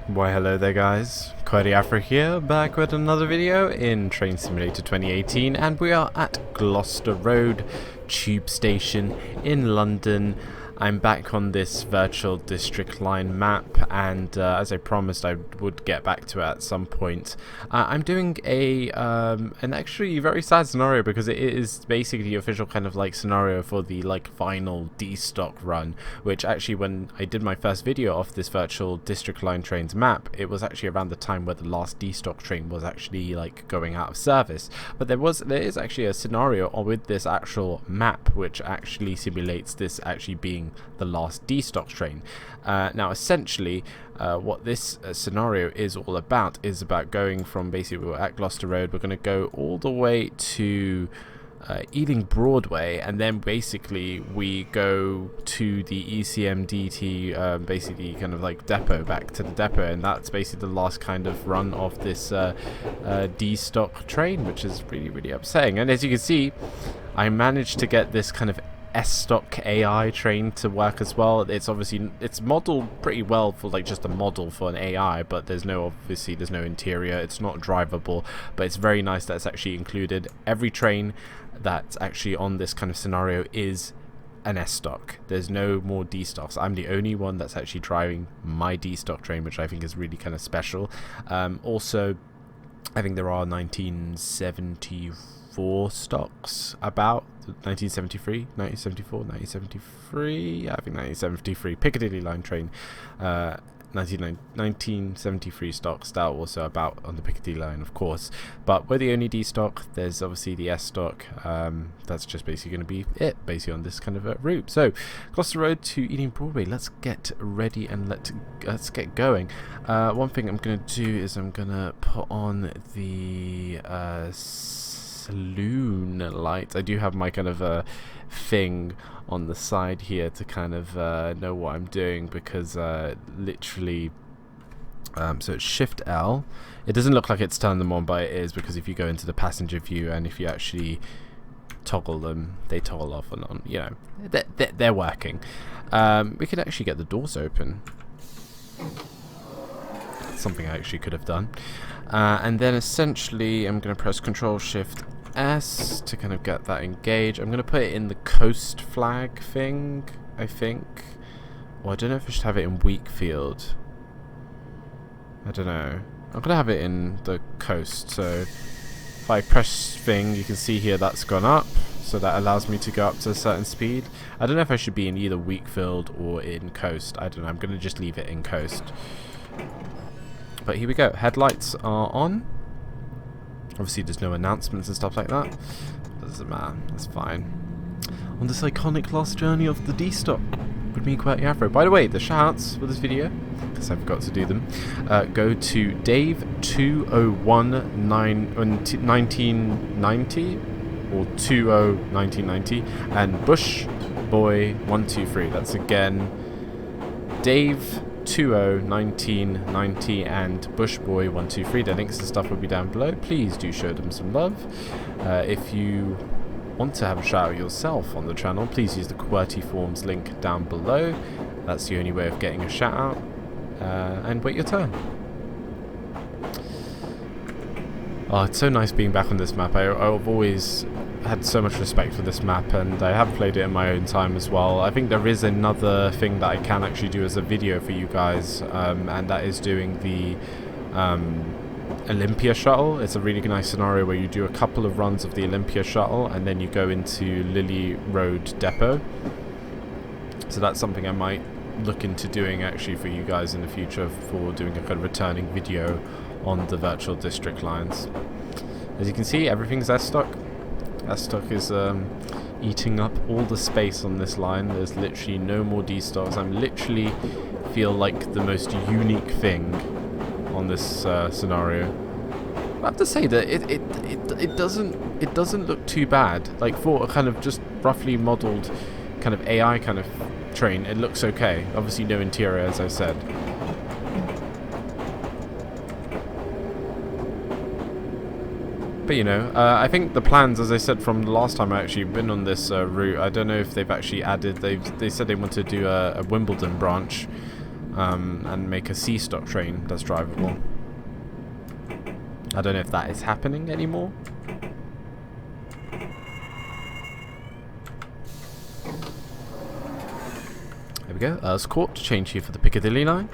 Why hello there guys, QwertyAfro here, back with another video in Train Simulator 2018, and we are at Gloucester Road Tube Station in London. I'm back on this virtual district line map, and as I promised I would get back to it at some point. I'm doing an actually very sad scenario, because it is basically the official kind of like scenario for the final D-stock run, which actually when I did my first video of this virtual district line trains map, it was actually around the time where the last D-stock train was actually going out of service. But there is actually a scenario with this actual map which actually simulates this actually being the last D-stock train. Now essentially what this scenario is all about is about going from, basically we're at Gloucester Road, we're going to go all the way to Ealing Broadway, and then basically we go to the ECMDT basically kind of like depot, back to the depot, and that's basically the last kind of run of this D-stock train, which is really upsetting. And as you can see, I managed to get this kind of S-stock AI train to work as well. It's obviously modeled pretty well for just a model for an AI, but there's no interior, it's not drivable, but it's very nice that it's actually included. Every train that's actually on this kind of scenario is an S-stock. There's no more D-stocks. I'm the only one that's actually driving my D-stock train, which I think is really kind of special. Also, I think there are 1974 stocks about. 1973, 1974, 1973, I think 1973 Piccadilly line train, 1973 stocks that are also about on the Piccadilly line, of course, but we're the only D stock. There's obviously the S stock, that's just basically going to be it, basically on this kind of route. So Gloucester Road to Ealing Broadway, let's get ready and let's get going. One thing I'm going to do is I'm going to put on the saloon light. I do have my kind of thing on the side here to kind of know what I'm doing, because literally so it's Shift L. It doesn't look like it's turned them on, but it is, because if you go into the passenger view and if you actually toggle them, they toggle off and on, you know, they're working. We could actually get the doors open. That's something I actually could have done. And then essentially I'm going to press Control Shift S to kind of get that engaged. I'm going to put it in the coast flag thing, I think. Or I don't know if I should have it in Wakefield. I don't know. I'm going to have it in the coast. So if I press thing, you can see here that's gone up. So that allows me to go up to a certain speed. I don't know if I should be in either Wakefield or in coast. I don't know. I'm going to just leave it in coast. But here we go. Headlights are on. Obviously there's no announcements and stuff like that. Doesn't matter. That's fine. On this iconic last journey of the D-stock with me, QWERTY Afro. By the way, the shoutouts for this video, because I forgot to do them, go to Dave2011990 or 201990 and Bushboy123. That's again Dave 201990 and Bushboy123. The links and stuff will be down below. Please do show them some love. If you want to have a shout out yourself on the channel, please use the QWERTY forms link down below. That's the only way of getting a shout out. And wait your turn. Oh, it's so nice being back on this map. I've always had so much respect for this map, and I have played it in my own time as well. I think there is another thing that I can actually do as a video for you guys, and that is doing the Olympia shuttle. It's a really nice scenario where you do a couple of runs of the Olympia shuttle and then you go into Lily Road Depot. So that's something I might look into doing actually for you guys in the future, for doing a kind of returning video on the virtual district lines. As you can see, everything's S-stock. S-stock is eating up all the space on this line. There's literally no more D-stocks. I'm literally feel like the most unique thing on this scenario. I have to say that it doesn't look too bad. Like, for a kind of just roughly modelled kind of AI kind of train, it looks okay. Obviously no interior, as I said. But you know, I think the plans, as I said from the last time I actually been on this route, I don't know if they've actually added, they said they want to do a Wimbledon branch. and make a C stock train that's drivable. I don't know if that is happening anymore. There we go. Ravenscourt, change here for the Piccadilly line,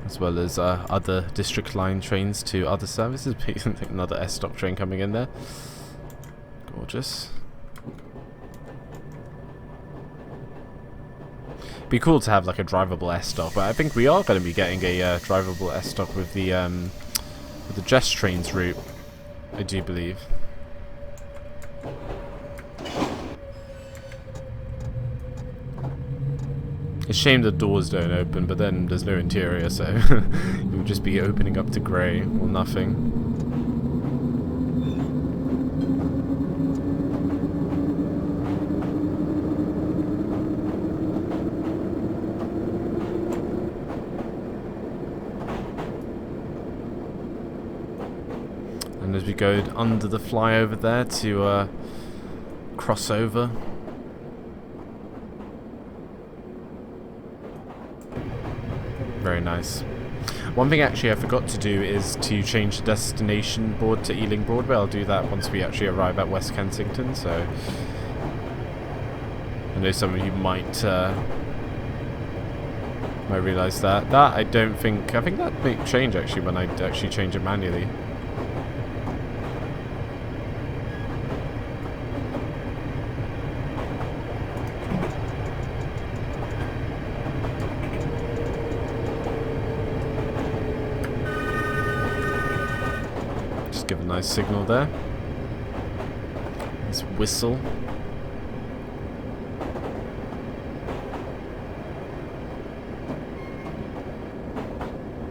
as well as other district line trains to other services. Another S stock train coming in there. Gorgeous. Be cool to have like a drivable S stock, but I think we are going to be getting a drivable S stock with the Jess trains route, I do believe. It's a shame the doors don't open, but then there's no interior, so it would just be opening up to grey or nothing. And as we go under the flyover there to cross over. Very nice. One thing actually I forgot to do is to change the destination board to Ealing Broadway. I'll do that once we actually arrive at West Kensington, so I know some of you might realise that. I think that may change actually when I actually change it manually. Give a nice signal there. Let's whistle.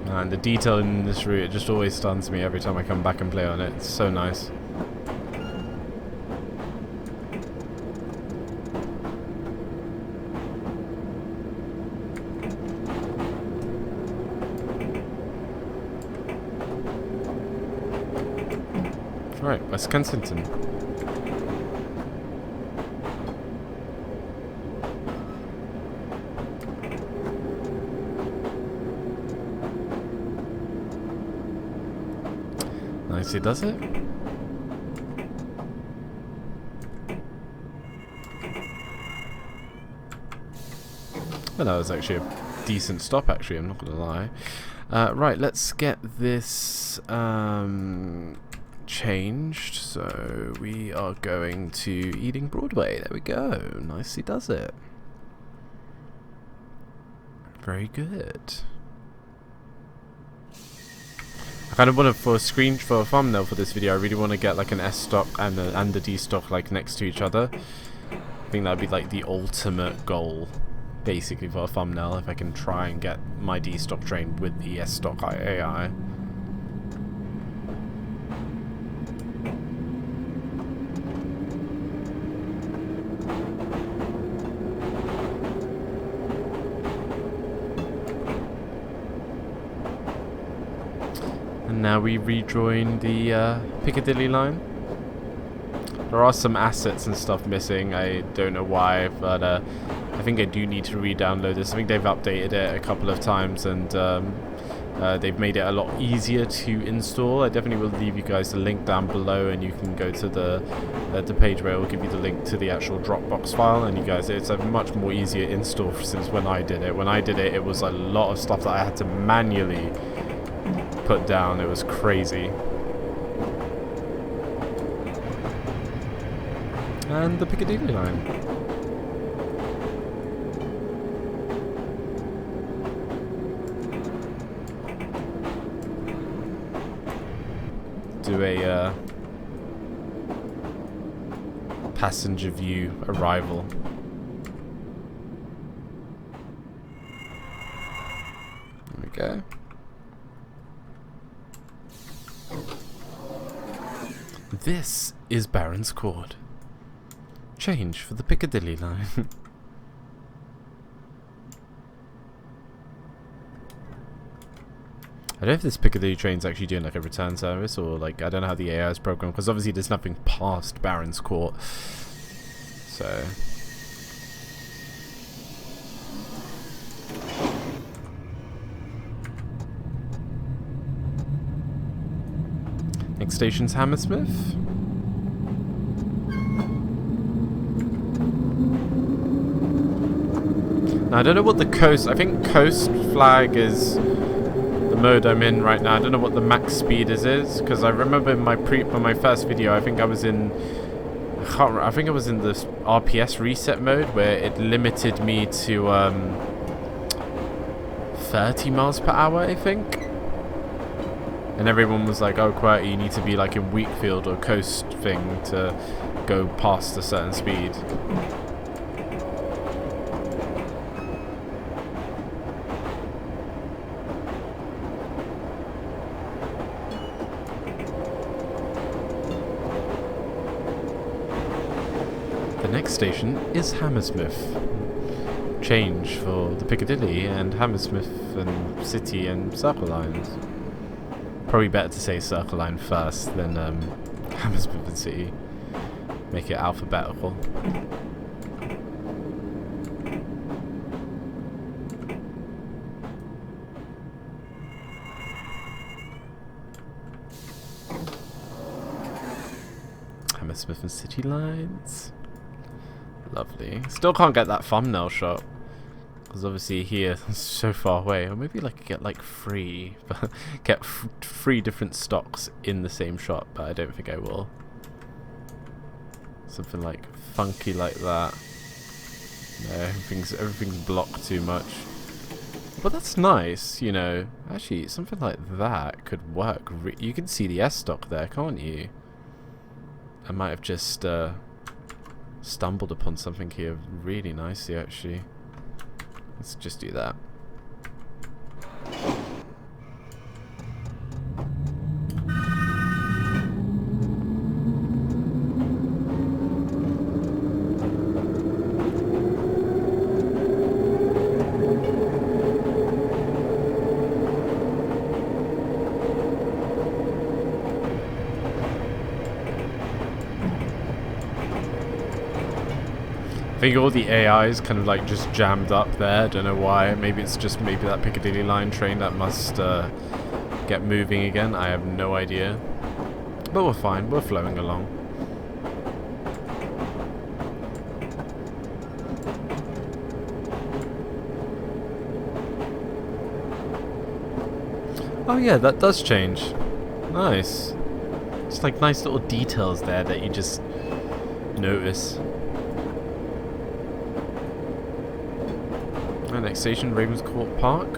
And the detail in this route, it just always stuns me every time I come back and play on it. It's so nice. Right, West Kensington. Nicely does it. Well, that was actually a decent stop, actually, I'm not going to lie. Right, let's get this changed. So we are going to Ealing Broadway. There we go. Nicely does it. Very good. I kind of want to, for a thumbnail for this video, I really want to get like an S stock and a D stock like next to each other. I think that would be like the ultimate goal, basically, for a thumbnail, if I can try and get my D stock train with the S stock AI. And now we rejoin the Piccadilly line. There are some assets and stuff missing. I don't know why, but I think I do need to re-download this. I think they've updated it a couple of times, and they've made it a lot easier to install. I definitely will leave you guys the link down below, and you can go to the page where it will give you the link to the actual Dropbox file, and you guys, it's a much more easier install since when I did it. When I did it, it was a lot of stuff that I had to manually put down. It was crazy. And the Piccadilly line. Do a passenger view arrival. There we go. This is Ravenscourt. Change for the Piccadilly line. I don't know if this Piccadilly train's actually doing like a return service, or like, I don't know how the AI is programmed, because obviously there's nothing past Ravenscourt. So Next station's Hammersmith. Now, I don't know what the coast... I think coast flag is the mode I'm in right now. I don't know what the max speed is, because I remember in my first video, I think I was in... I think I was in the RPS reset mode where it limited me to 30 miles per hour, I think. And everyone was like, oh, QWERTY, you need to be like in Wheatfield or coast thing to go past a certain speed. The next station is Hammersmith. Change for the Piccadilly and Hammersmith and City and Circle lines. Probably better to say Circle line first than Hammersmith and City. Make it alphabetical. Hammersmith and City lines. Lovely. Still can't get that thumbnail shot. Because obviously here, it's so far away. Or maybe like get like three different stocks in the same shot, but I don't think I will. Something like funky like that. No, everything's blocked too much. But that's nice, you know. Actually, something like that could work. You can see the S stock there, can't you? I might have just stumbled upon something here really nicely, actually. Let's just do that. I think all the AI is kind of like just jammed up there. Don't know why. Maybe it's just that Piccadilly line train that must get moving again. I have no idea. But we're fine. We're flowing along. Oh yeah, that does change. Nice. Just like nice little details there that you just notice. Next station, Ravenscourt Park.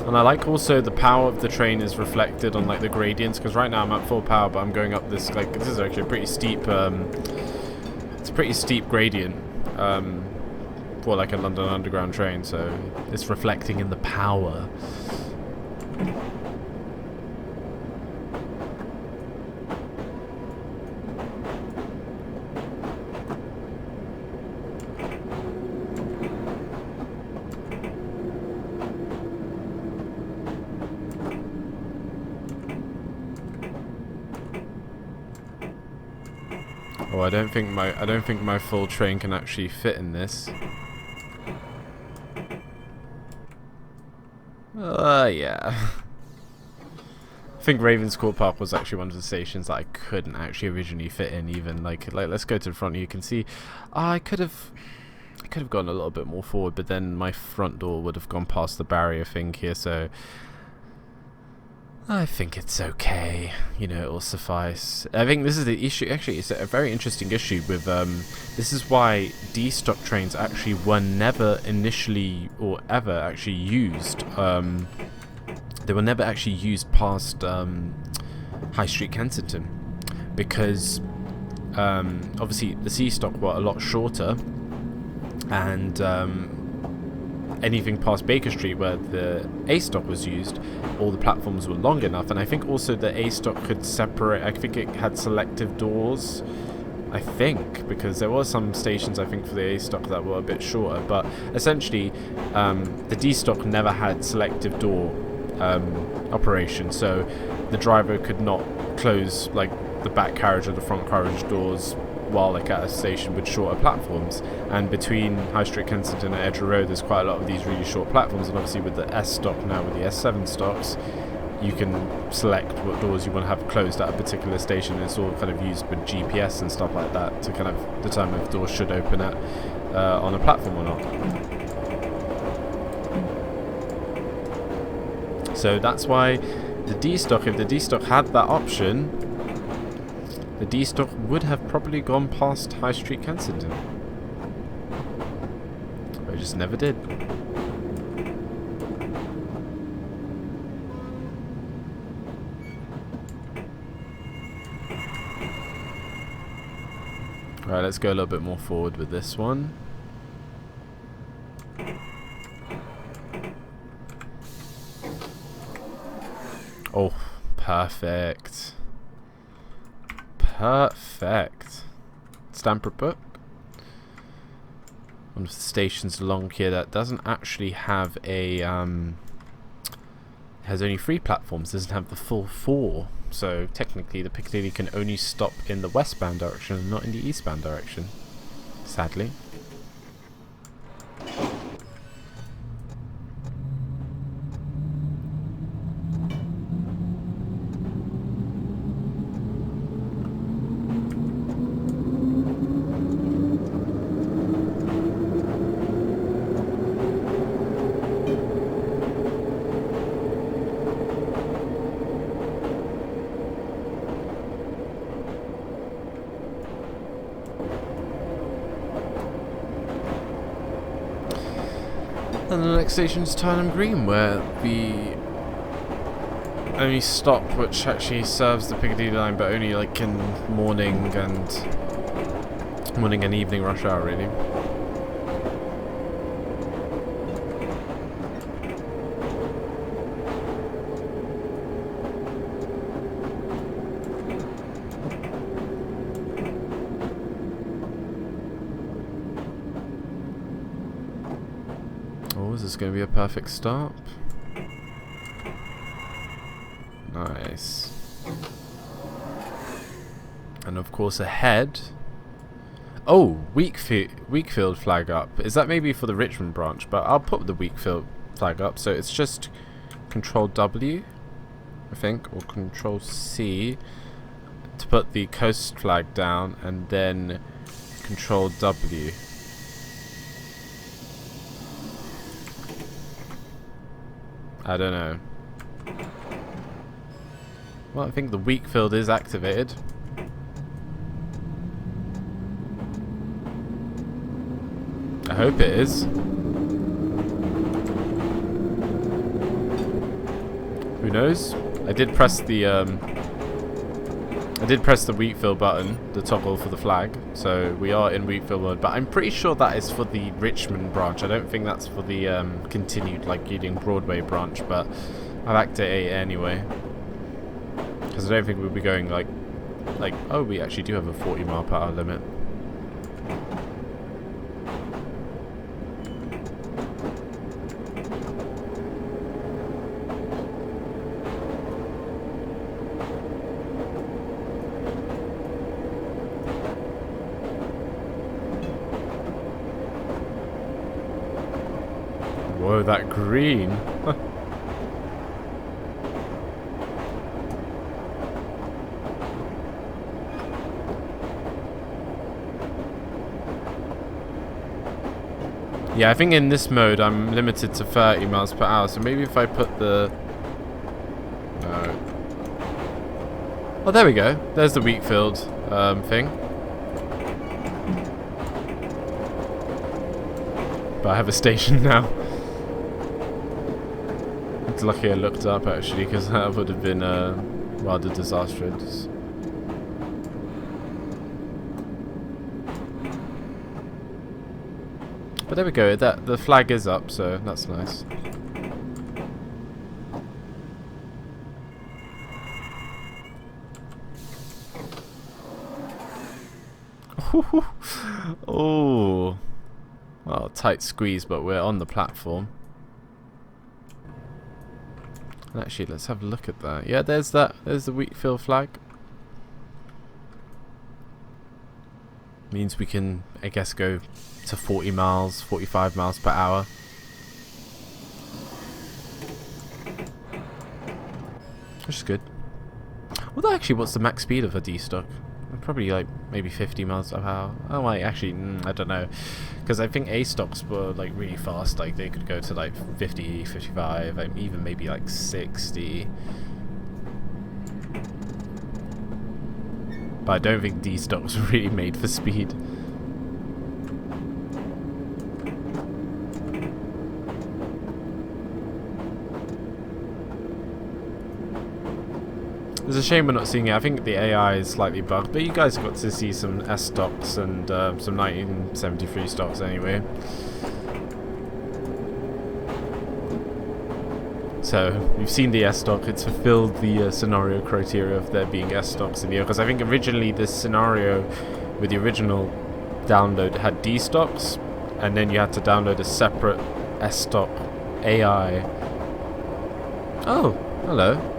And I like also the power of the train is reflected on like the gradients, because right now I'm at full power, but I'm going up this like this is actually a pretty steep. It's a pretty steep gradient for like a London Underground train, so it's reflecting in the power. Oh, I don't think my full train can actually fit in this. Yeah. I think Ravenscourt Park was actually one of the stations that I couldn't actually originally fit in. Even like let's go to the front. You can see, I could have gone a little bit more forward, but then my front door would have gone past the barrier thing here. So I think it's okay, you know, it will suffice. I think this is the issue, actually, it's a very interesting issue with, this is why D-stock trains actually were never initially or ever actually used, they were never actually used past High Street Kensington, because obviously the C-stock were a lot shorter, and anything past Baker Street where the A stock was used, all the platforms were long enough, and I think also the A stock could separate. I think it had selective doors, I think, because there were some stations I think for the A stock that were a bit shorter, but essentially the D stock never had selective door operation, so the driver could not close like the back carriage or the front carriage doors while like at a station with shorter platforms. And between High Street Kensington and Edgware Road, there's quite a lot of these really short platforms. And obviously with the S stock now, with the S7 stocks, you can select what doors you want to have closed at a particular station. It's all kind of used with GPS and stuff like that to kind of determine if doors should open at on a platform or not. So that's why the D stock, if the D stock had that option, the D stock would have probably gone past High Street Kensington. But it just never did. Alright, let's go a little bit more forward with this one. Oh, perfect. Perfect. Stamford Brook. One of the stations along here that doesn't actually have a has only 3 platforms, doesn't have the full 4. So technically the Piccadilly can only stop in the westbound direction and not in the eastbound direction, sadly. And the next station is Turnham Green, where the only stop which actually serves the Piccadilly line, but only like in morning and evening rush hour, really. Oh, is this going to be a perfect stop? Nice. And of course ahead... Oh, Wakefield flag up. Is that maybe for the Richmond branch? But I'll put the Wakefield flag up. So it's just Control W, I think, or Control C to put the coast flag down, and then Control W. I don't know. Well, I think the Wakefield is activated. I hope it is. Who knows? I did press the Wakefield button, the toggle for the flag, so we are in Wakefield mode. But I'm pretty sure that is for the Richmond branch. I don't think that's for the continued like Ealing Broadway branch. But I've activated it anyway, because I don't think we'll be going like oh, we actually do have a 40 mph limit. Whoa, that green. Yeah, I think in this mode I'm limited to 30 miles per hour, so maybe if I put the... No. Oh, there we go. There's the Wakefield thing. But I have a station now. It's lucky I looked up actually, because that would have been rather disastrous. But there we go. The flag is up, so that's nice. Oh, well, tight squeeze, but we're on the platform. And actually, let's have a look at that. Yeah, there's that. There's the Wakefield flag. Means we can, I guess, go to 40 miles, 45 miles per hour. Which is good. Well, actually, what's the max speed of a D-stock? Probably like maybe 50 miles per hour. Oh, wait, actually, I don't know. Because I think A-stocks were like really fast. Like they could go to like 50, 55, even maybe like 60. But I don't think D-stocks were really made for speed. It's a shame we're not seeing it. I think the AI is slightly bugged, but you guys got to see some S stocks and some 1973 stocks anyway. So you've seen the S stock. It's fulfilled the scenario criteria of there being S stocks in here. Because I think originally this scenario with the original download had D stocks, and then you had to download a separate S stock AI. Oh, hello.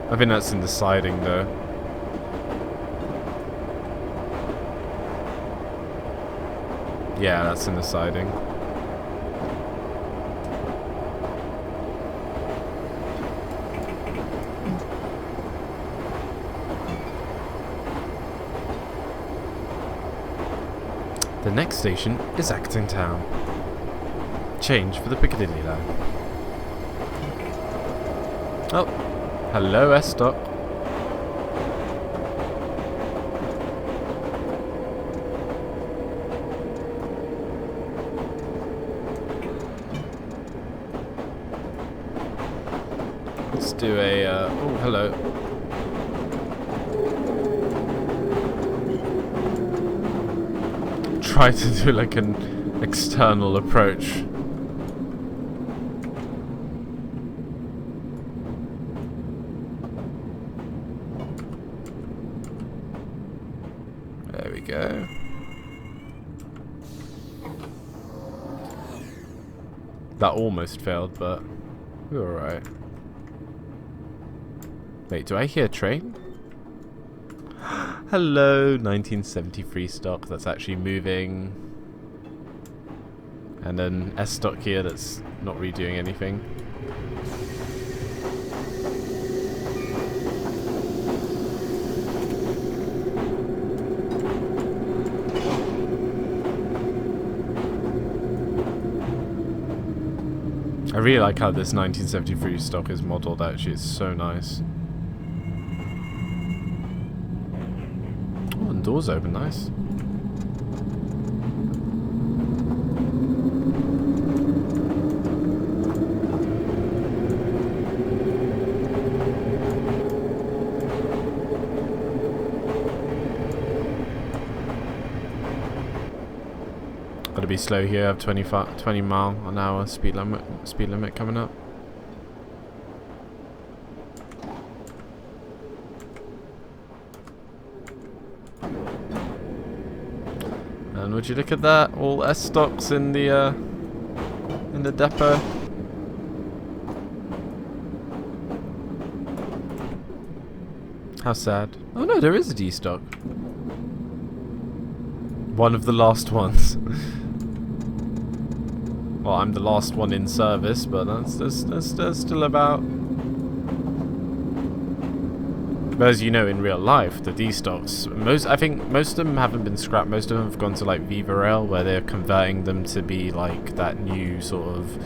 I think that's in the siding though. Yeah, that's in the siding. The next station is Acton Town. Change for the Piccadilly line. Oh, hello S-Stock. Let's do a, oh, hello. Try to do like an external approach. There we go. That almost failed, but we're alright. Wait, do I hear a train? Hello, 1973 stock that's actually moving. And then S stock here that's not really doing anything. I really like how this 1973 stock is modelled, actually, it's so nice. Oh, and doors open, nice. Gotta be slow here, I have 20 mile an hour speed limit coming up. And would you look at that, all S stocks in the depot. How sad. Oh no, there is a D stock. One of the last ones. Well, I'm the last one in service, but that's still about. But as you know, in real life, the D stocks, I think most of them haven't been scrapped. Most of them have gone to like Viva Rail, where they're converting them to be like that new sort of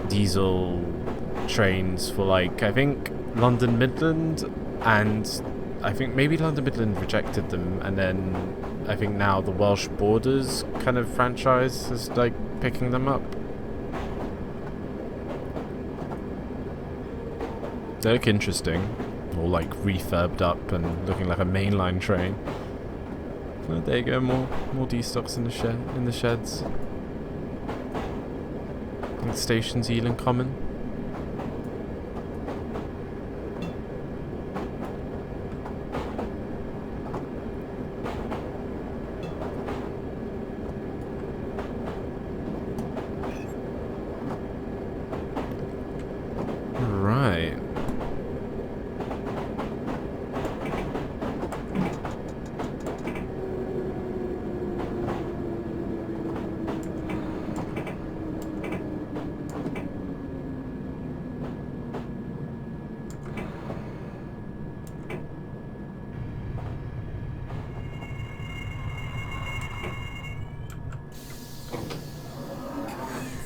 diesel trains for like, I think London Midland, and I think maybe London Midland rejected them, and then I think now the Welsh Borders kind of franchise is like picking them up. They look interesting, all like refurbed up and looking like a mainline train. Oh, there you go, more D stocks in the sheds. I think the station's Ealing Common.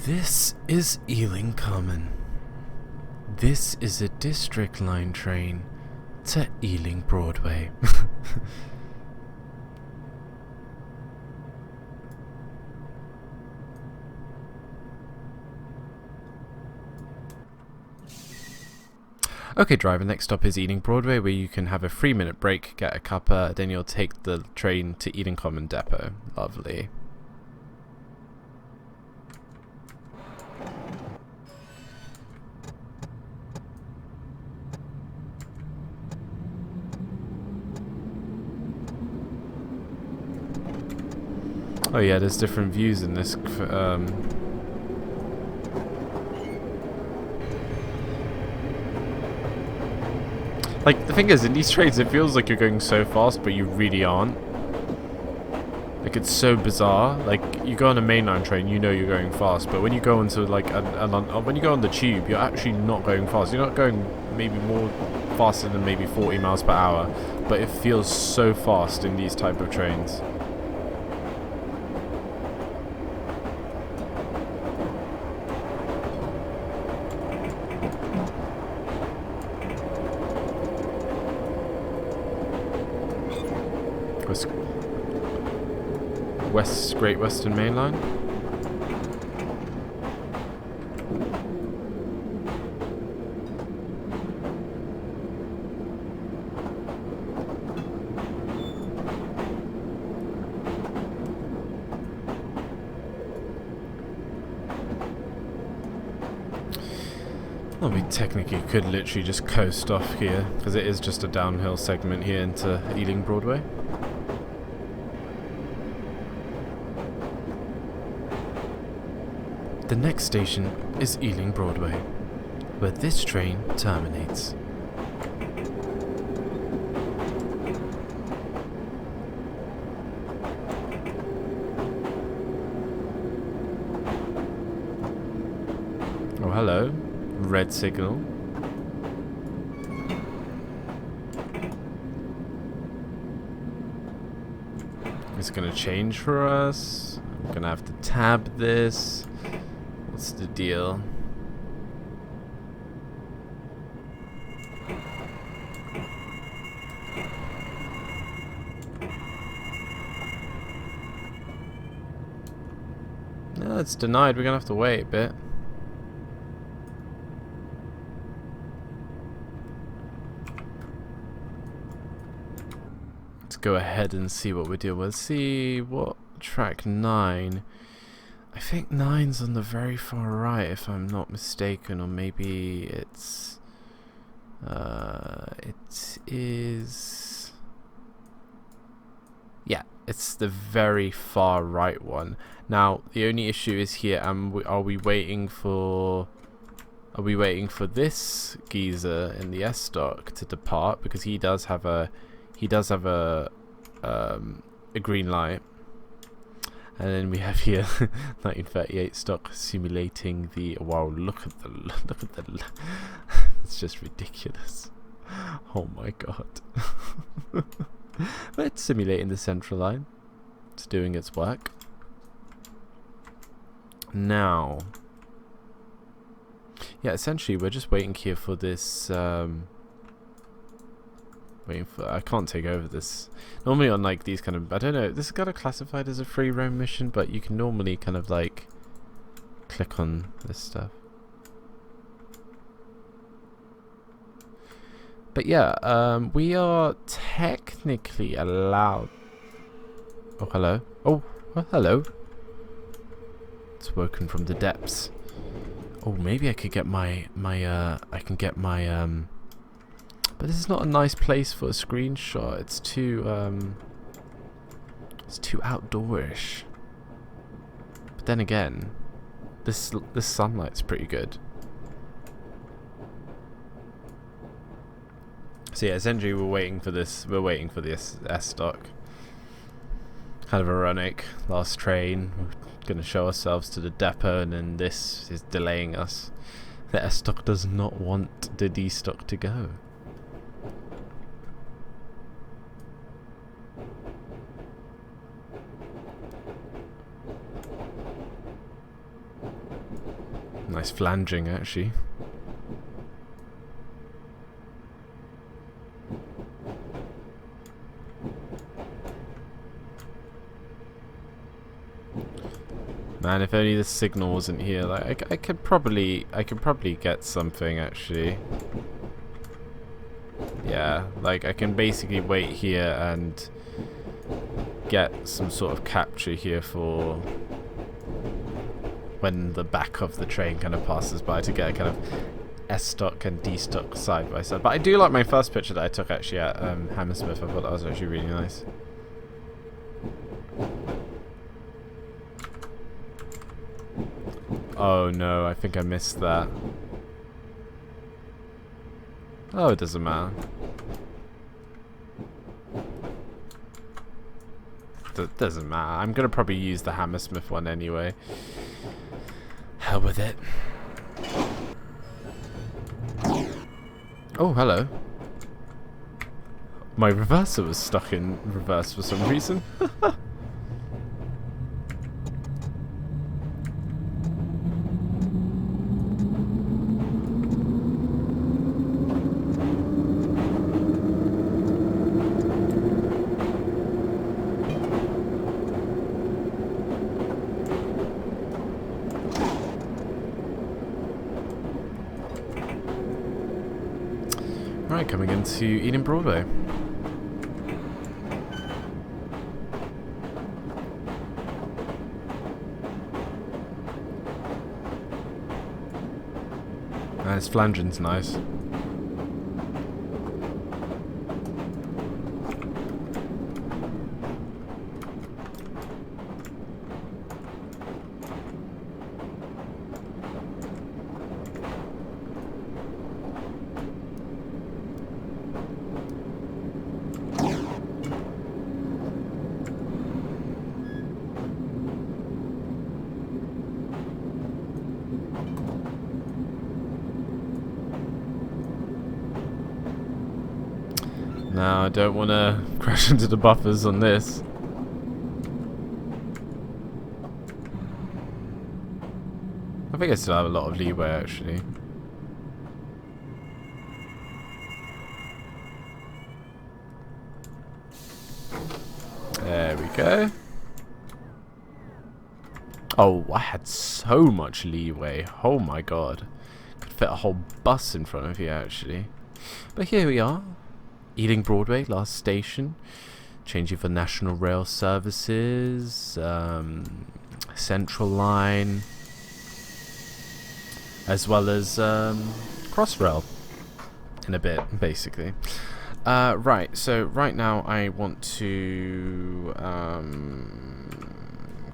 This is Ealing Common. This is a District Line train to Ealing Broadway. Okay driver, next stop is Ealing Broadway, where you can have a 3-minute break, get a cuppa, then you'll take the train to Ealing Common Depot. Lovely. Oh yeah, there's different views in this. Like, the thing is, in these trains, it feels like you're going so fast, but you really aren't. Like, it's so bizarre. Like, you go on a mainline train, you know you're going fast, but when you go into, like, when you go on the tube, you're actually not going fast. You're not going maybe more faster than maybe 40 miles per hour, but it feels so fast in these type of trains. Great Western Main Line. Well, we technically could literally just coast off here, because it is just a downhill segment here into Ealing Broadway. The next station is Ealing Broadway, where this train terminates. Oh, hello. Red signal. It's gonna change for us. I'm gonna have to tab this. What's the deal? No, it's denied. We're gonna have to wait a bit. Let's go ahead and see what we deal with. See what track 9. I think 9's on the very far right, if I'm not mistaken, or maybe it's it is, yeah, it's the very far right one. Now the only issue is here, are we waiting for this geezer in the S dock to depart, because he does have a green light. And then we have here 1938 stock simulating the, wow, look at the it's just ridiculous. Oh my god. But it's simulating the central line. It's doing its work. Now, yeah, essentially we're just waiting here for this I can't take over this. Normally on like these kind of, I don't know, this is kind of classified as a free roam mission, but you can normally kind of like click on this stuff. But yeah, we are technically allowed. Oh, hello. Oh, well, hello. It's woken from the depths. Oh, maybe I could get my but this is not a nice place for a screenshot. It's too outdoorish. But then again, this sunlight's pretty good. So yeah, essentially we're waiting for this. We're waiting for this S stock. Kind of ironic. Last train. We're gonna show ourselves to the depot, and then this is delaying us. The S stock does not want the D stock to go. Nice flanging, actually. Man, if only the signal wasn't here, like I could probably get something actually. Yeah, like I can basically wait here and get some sort of capture here for when the back of the train kind of passes by, to get a kind of S stock and D stock side by side. But I do like my first picture that I took actually at Hammersmith. I thought that was actually really nice. Oh no, I think I missed that. Oh, it doesn't matter. Doesn't matter. I'm gonna probably use the Hammersmith one anyway. Hell with it. Oh, hello. My reverser was stuck in reverse for some reason. Right, coming into Ealing Broadway. His flanging's nice. No, I don't want to crash into the buffers on this. I think I still have a lot of leeway actually. There we go. Oh, I had so much leeway. Oh my god. Could fit a whole bus in front of you actually. But here we are. Ealing Broadway, last station. Changing for National Rail services, Central Line, as well as Crossrail in a bit, basically. Right, so right now I want to...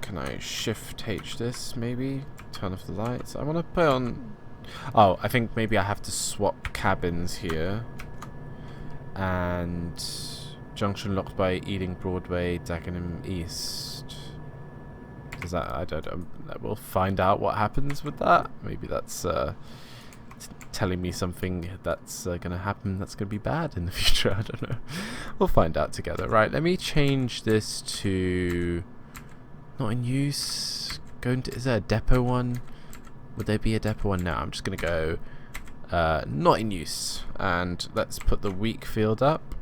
can I Shift H this, maybe? Turn off the lights. I want to put on... Oh, I think maybe I have to swap cabins here. And junction locked by Ealing Broadway, Dagenham East. Does that? I don't know. We'll find out what happens with that. Maybe that's telling me something that's gonna happen. That's gonna be bad in the future. I don't know. We'll find out together. Right. Let me change this to not in use. Is there a depot one? Would there be a depot one? No. I'm just gonna go. Not in use, and let's put the weak field up,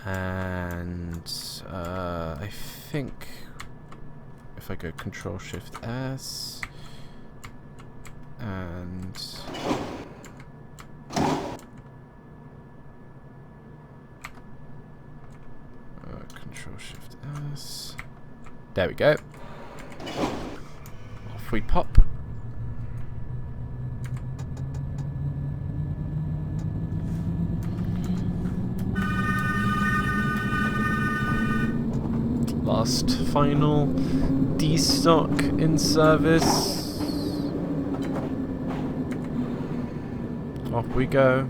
and I think if I go Control Shift S and Control Shift S, there we go, off we pop. Last final D stock in service. Off we go.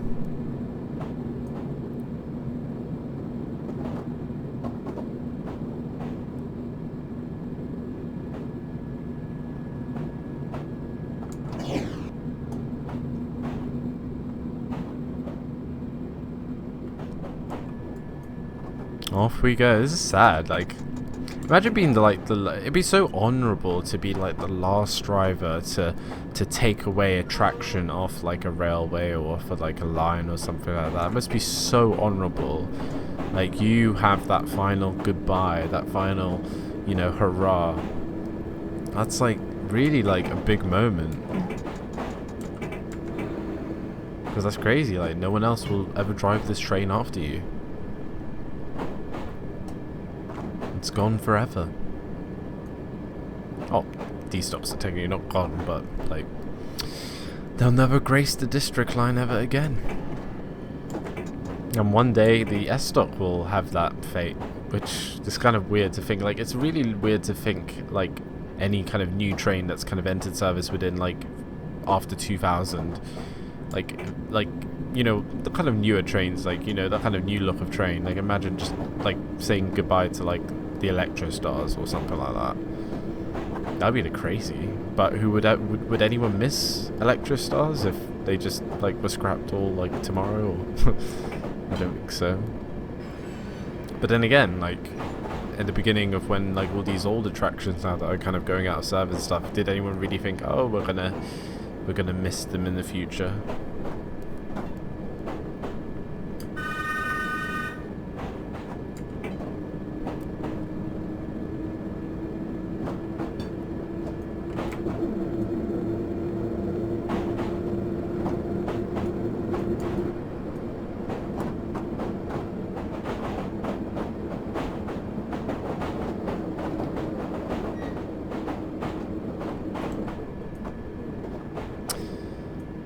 Off we go. This is sad, like Imagine being it'd be so honourable to be like the last driver to take away a traction off like a railway or off of like a line or something like that. It must be so honourable. Like, you have that final goodbye, that final, you know, hurrah. That's like really like a big moment. Because that's crazy, like no one else will ever drive this train after you. It's gone forever. Oh, D-stops are technically not gone, but like they'll never grace the district line ever again. And one day the S-stop will have that fate, which is kind of weird to think. Like, it's really weird to think like any kind of new train that's kind of entered service within like after 2000, like you know, the kind of newer trains, like, you know, that kind of new look of train. Like, imagine just like saying goodbye to like the Electro Stars or something like that. That'd be crazy. But who would anyone miss Electro Stars if they just like were scrapped all like tomorrow? Or I don't think so. But then again, like at the beginning of when like all these old attractions now that are kind of going out of service and stuff, did anyone really think, oh, we're gonna miss them in the future?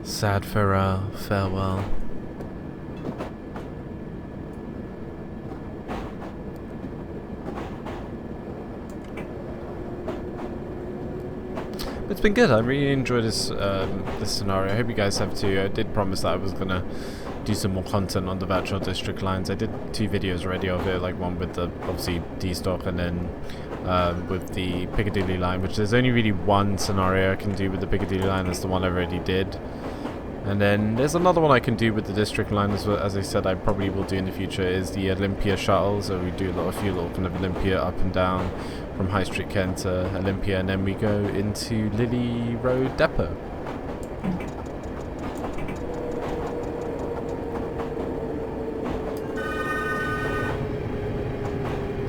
Sad farewell. It's been good. I really enjoyed this scenario. I hope you guys have too. I did promise that I was gonna do some more content on the virtual district lines. I did 2 videos already of it, like one with the obviously D-stock and then with the Piccadilly line, which there's only really one scenario I can do with the Piccadilly line. That's the one I already did. And then there's another one I can do with the district line as well. As I said, I probably will do in the future, is the Olympia shuttle. So we do a few little kind of Olympia up and down from High Street Kent to Olympia, and then we go into Lily Road Depot.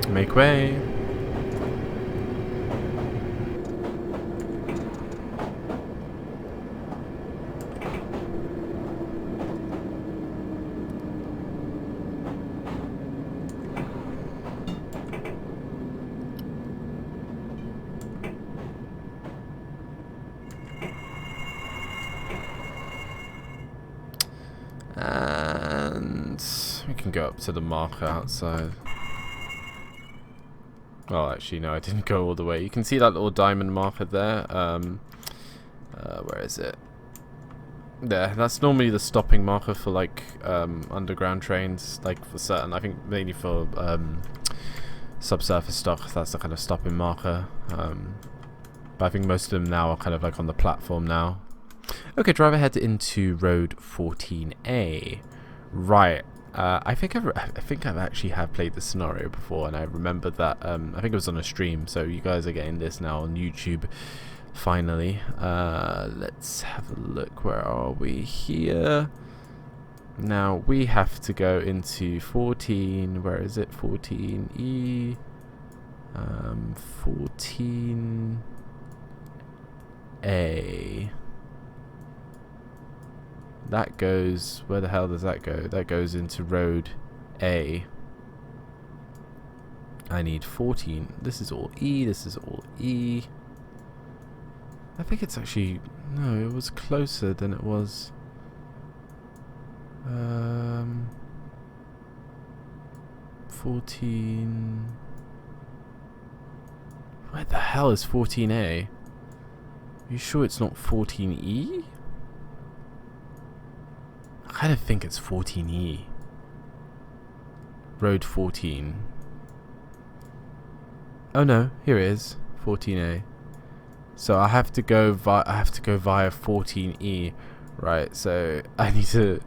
Make way. And we can go up to the marker outside. Oh, actually, no, I didn't go all the way. You can see that little diamond marker there. Where is it? There. That's normally the stopping marker for like underground trains, like for certain. I think mainly for subsurface stock. That's the kind of stopping marker. But I think most of them now are kind of like on the platform now. Okay, drive ahead into road 14A. Right. I think I've actually played this scenario before, and I remember that I think it was on a stream. So you guys are getting this now on YouTube. Finally, let's have a look. Where are we here? Now we have to go into 14. Where is it? 14E. 14A. That goes, where the hell does that go? That goes into road A. I need 14. This is all E, this is all E. I think it's actually, no, it was closer than it was. 14. Where the hell is 14A? Are you sure it's not 14E? I kind of think it's 14E. Road 14. Oh no, here it is. 14A. So I have to go via 14E. Right, so I need to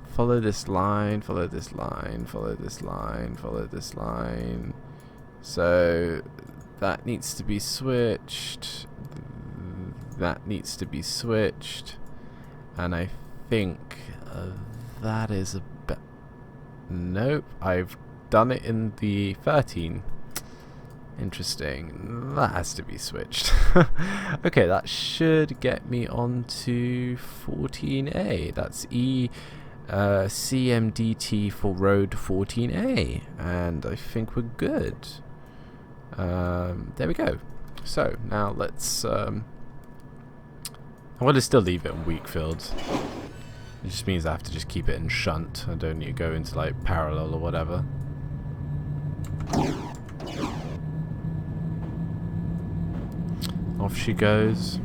follow this line, follow this line, follow this line, follow this line. So That needs to be switched. That needs to be switched. And I think that is a bit... Nope, I've done it in the 13. Interesting. That has to be switched. Okay, that should get me on to 14A. That's CMDT for road 14A. And I think we're good. There we go. So, now let's... I'm going to still leave it in Weakfield. It just means I have to just keep it in shunt. I don't need to go into like parallel or whatever. Off she goes.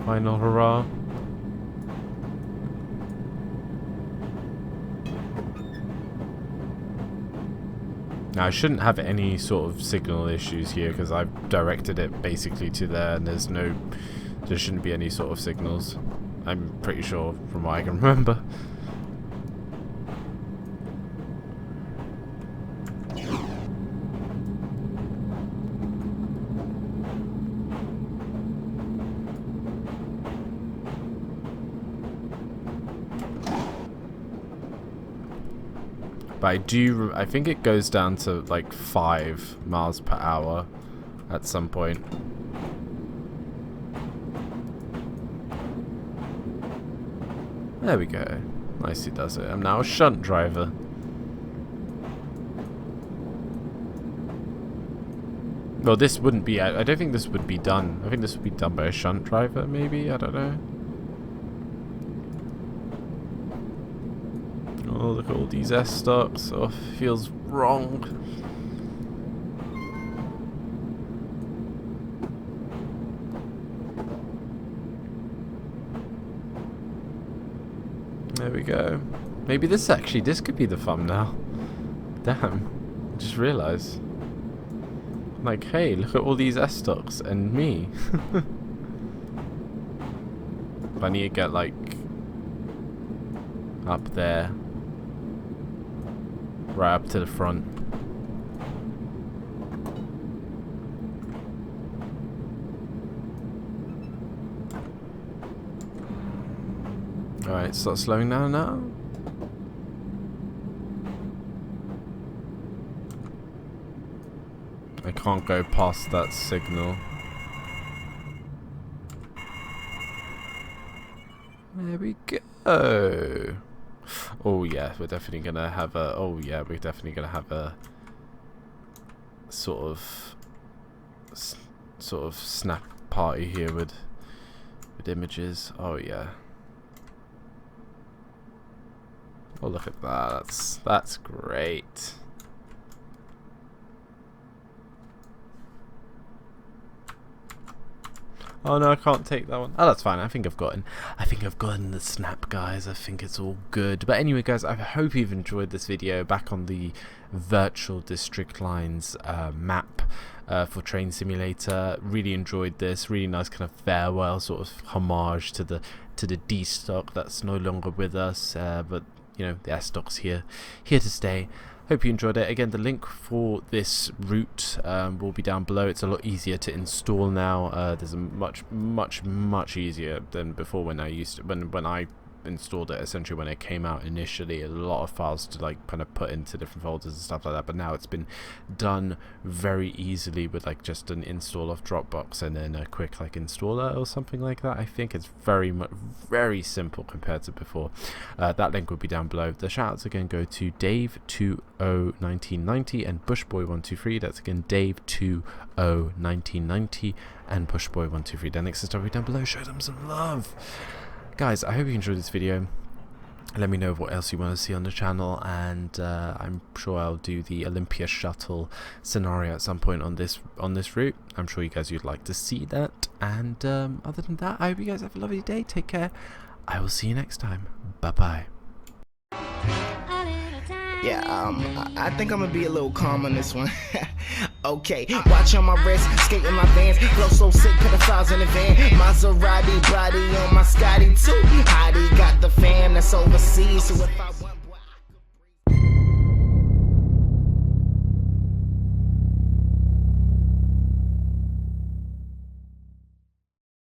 Final hurrah. Now I shouldn't have any sort of signal issues here because I've directed it basically to there and there shouldn't be any sort of signals. I'm pretty sure from what I can remember. But I think it goes down to like 5 miles per hour at some point. There we go. Nicely does it. I'm now a shunt driver. Well, this wouldn't be... I don't think this would be done. I think this would be done by a shunt driver, maybe? I don't know. Oh, look at all these S-stocks. Oh, feels wrong. There we go. Maybe this could be the thumbnail. Damn. Just realised. Like, hey, look at all these S-stocks and me. I need to get, like, up there. Right up to the front. Alright, start slowing down now. I can't go past that signal. There we go. Oh yeah, we're definitely gonna have a... Oh yeah, we're definitely gonna have a sort of snap party here with images. Oh yeah. Oh look at that. That's great. Oh no, I can't take that one. Oh, that's fine. I think I've gotten the snap, guys. I think it's all good. But anyway, guys, I hope you've enjoyed this video back on the virtual district lines map for Train Simulator. Really enjoyed this. Really nice kind of farewell sort of homage to the D stock that's no longer with us. But you know, the S stock's here to stay. Hope you enjoyed it. Again, the link for this route will be down below. It's a lot easier to install now. There's a much easier than before when I installed it, essentially when it came out initially. A lot of files to like kind of put into different folders and stuff like that, but now it's been done very easily with like just an install of Dropbox and then a quick like installer or something like that. I think it's very simple compared to before. That link will be down below. The shoutouts again go to Dave201990 and Bushboy123. That's again Dave201990 and Bushboy123. The links and stuff will be down below. Show them some love. Guys, I hope you enjoyed this video. Let me know what else you want to see on the channel, and I'm sure I'll do the Olympia shuttle scenario at some point on this route. I'm sure you guys would like to see that. And other than that, I hope you guys have a lovely day. Take care. I will see you next time. Bye bye. Yeah, I think I'm gonna be a little calm on this one. Okay, watch on my wrist, skate in my Vans, flow so sick, put a files in the van. Maserati body on my Scotty too. Hottie got the fam that's overseas, so if I